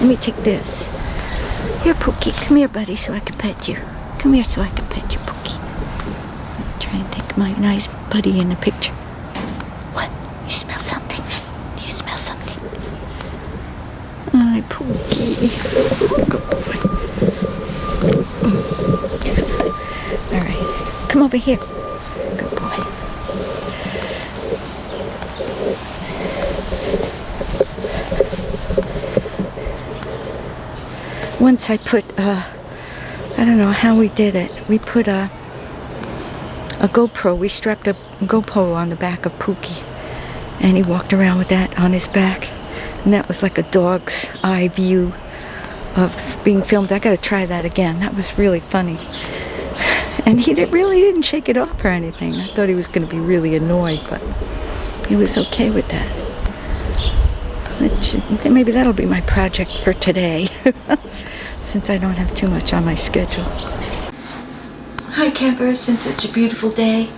Let me take this. Here, Pookie. Come here, buddy, so I can pet you. Come here so I can pet you, Pookie. Try and take my nice buddy in the picture. What? You smell something? Do you smell something? Hi, Pookie. Good boy. All right. Come over here. Good boy. Once I put, I don't know how we did it. We put a GoPro. We strapped a GoPro on the back of Pookie, and he walked around with that on his back. And that was like a dog's eye view of being filmed. I gotta try that again. That was really funny. And he really didn't shake it off or anything. I thought he was gonna be really annoyed, but he was okay with that. Maybe that'll be my project for today, since I don't have too much on my schedule. Hi campers, since it's a beautiful day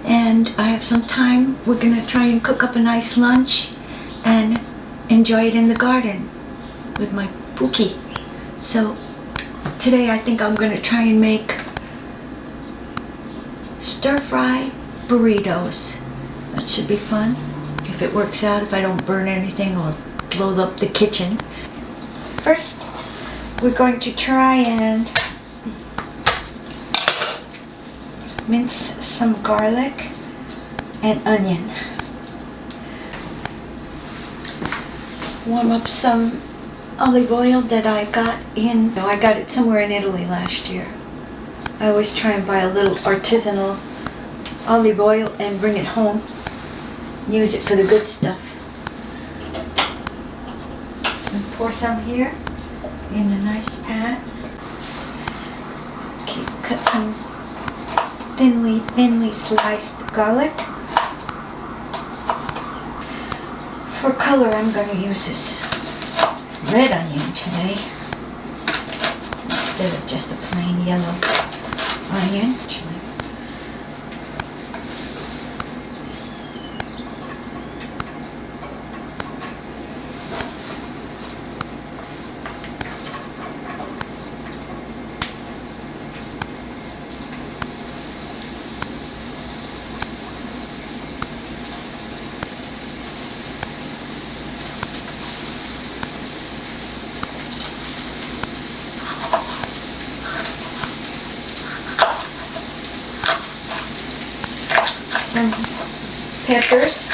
and I have some time, we're gonna try and cook up a nice lunch and enjoy it in the garden with my Pookie. So today I think I'm gonna try and make stir-fry burritos. That should be fun. If it works out, if I don't burn anything or blow up the kitchen. First, we're going to try and mince some garlic and onion. Warm up some olive oil that I got it somewhere in Italy last year. I always try and buy a little artisanal olive oil and bring it home. Use it for the good stuff. And pour some here in a nice pan. Okay, cut some thinly sliced garlic. For color, I'm going to use this red onion today instead of just a plain yellow onion. Some peppers.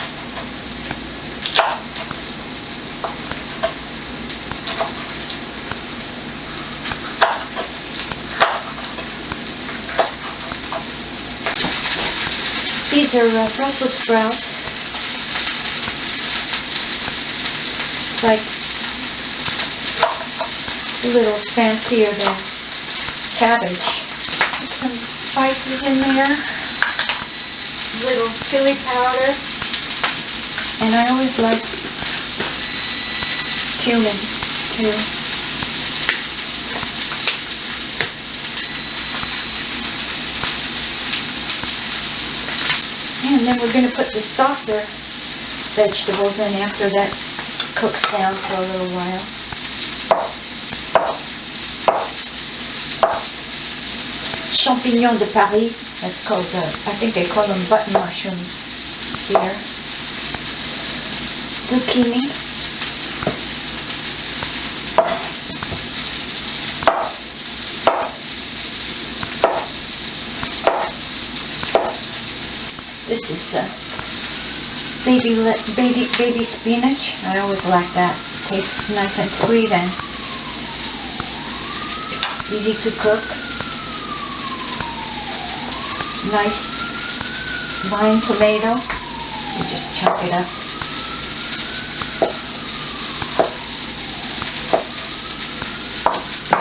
These are Brussels sprouts. It's like a little fancier than cabbage. Put some spices in there. Little chili powder, and I always like cumin too. And then we're going to put the softer vegetables in after that cooks down for a little while. Champignons de Paris. That's called, I think they call them button mushrooms here. Zucchini. This is baby spinach. I always like that. Tastes nice and sweet and easy to cook. Nice vine tomato. You just chop it up.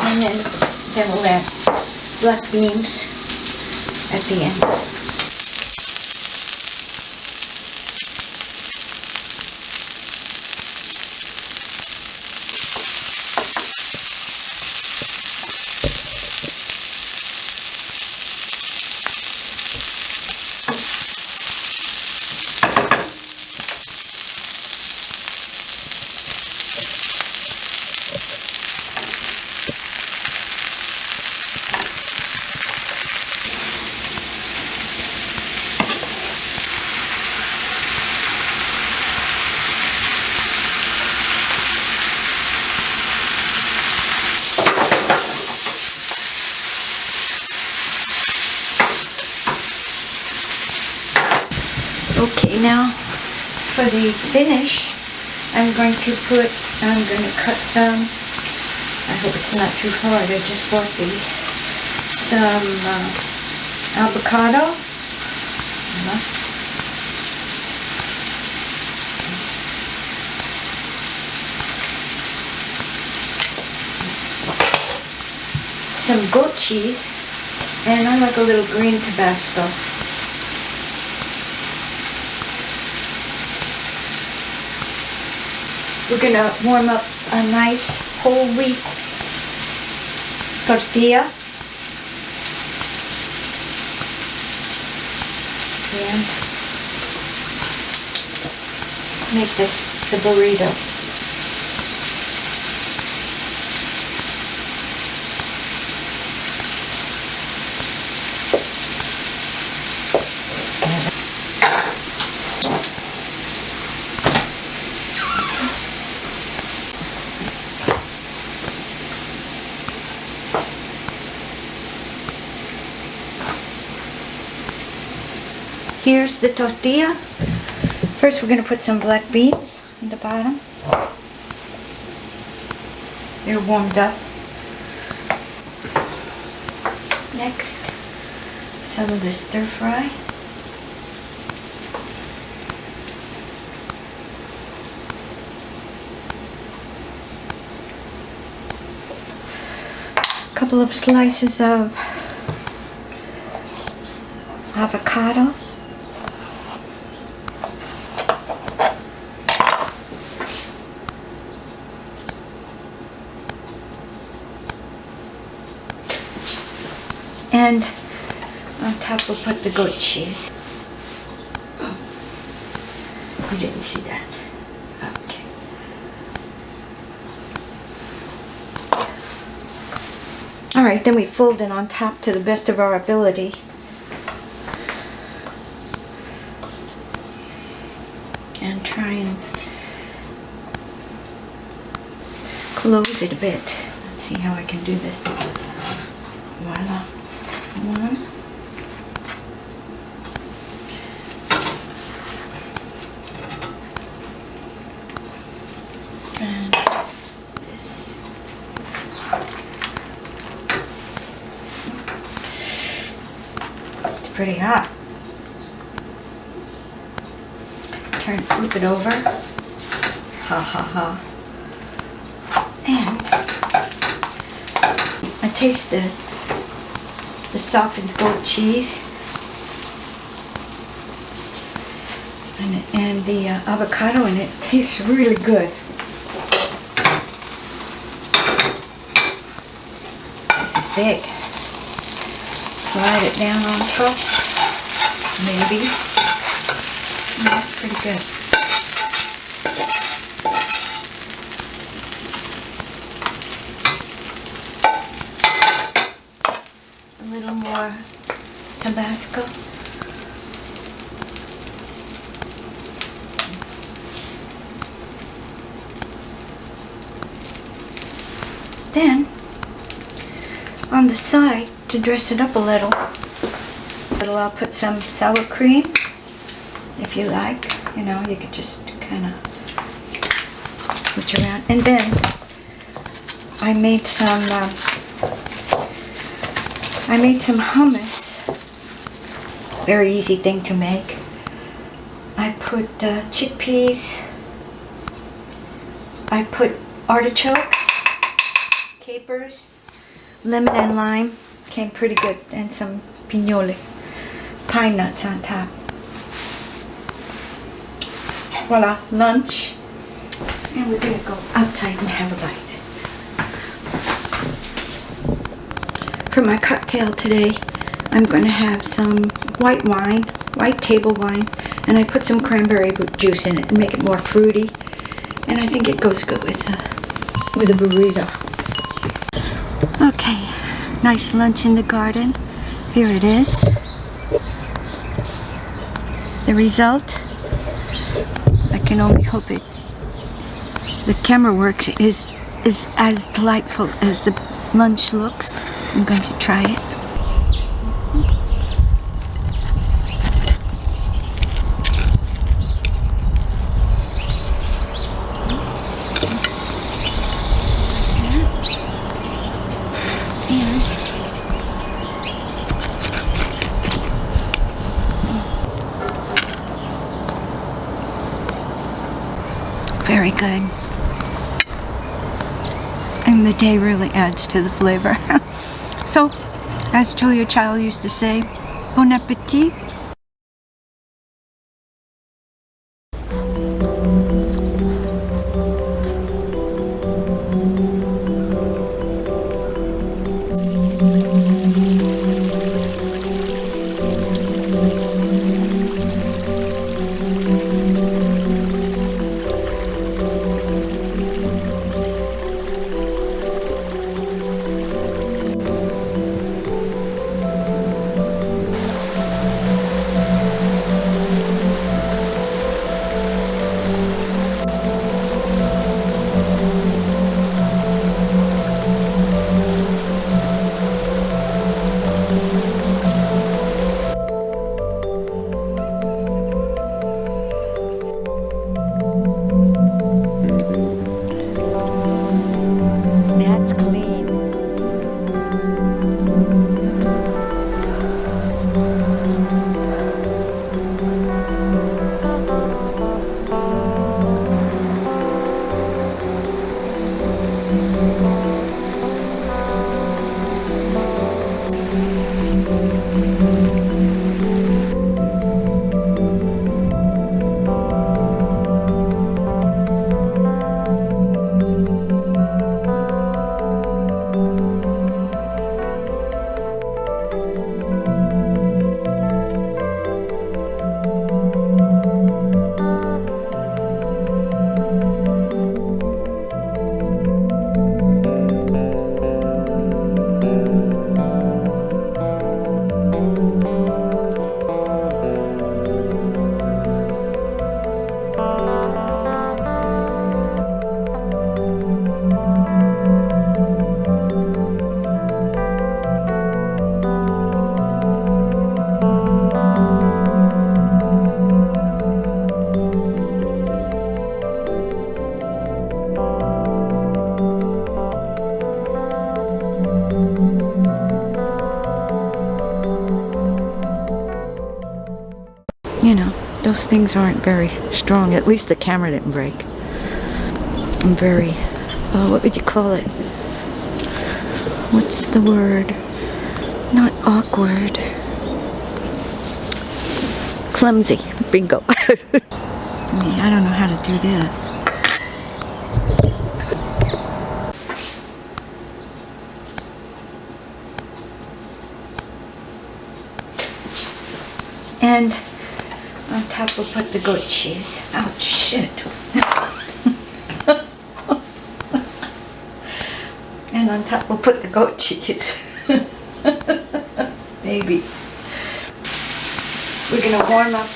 And then we'll add black beans at the end. for the finish, I'm going to cut some, I hope it's not too hard, I just bought these, some avocado, some goat cheese, and I like a little green Tabasco. We're going to warm up a nice whole wheat tortilla. And make the burrito. Here's the tortilla. First we're going to put some black beans on the bottom. They're warmed up. Next, some of the stir fry. A couple of slices of avocado. And on top we'll put the goat cheese. Oh, you didn't see that. Okay. Alright, then we fold it on top to the best of our ability. And try and close it a bit. Let's see how I can do this. Voila. One. And this. It's pretty hot. Flip it over. Ha ha ha. And I taste the softened goat cheese and the avocado in it. Tastes really good. This is big. Slide it down on top, maybe. And that's pretty good. A little more Tabasco. Then, on the side, to dress it up a little, I'll put some sour cream, if you like. You know, you could just kind of switch around. And then, I made some hummus. Very easy thing to make. I put chickpeas. I put artichokes, capers, lemon and lime. Came pretty good. And some pinole, pine nuts on top. Voila, lunch. And we're going to go outside and have a bite. For my cocktail today, I'm going to have some white wine, white table wine, and I put some cranberry juice in it and make it more fruity. And I think it goes good with a burrito. Okay, nice lunch in the garden. Here it is. The result, I can only hope the camera works, is as delightful as the lunch looks. I'm going to try it. Very good. And the day really adds to the flavor. So, as Julia Child used to say, bon appetit. That's clean. You know, those things aren't very strong. At least the camera didn't break. I'm very, what would you call it? What's the word? Not awkward. Clumsy. Bingo. I don't know how to do this. And on top we'll put the goat cheese. Ouch, shit. And on top we'll put the goat cheese. Maybe. We're gonna warm up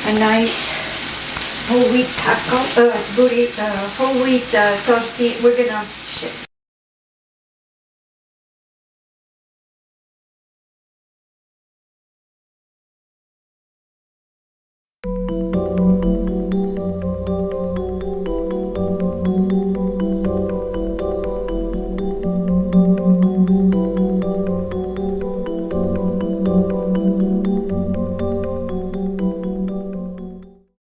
a nice whole wheat taco, whole wheat tortilla. We're gonna, shit.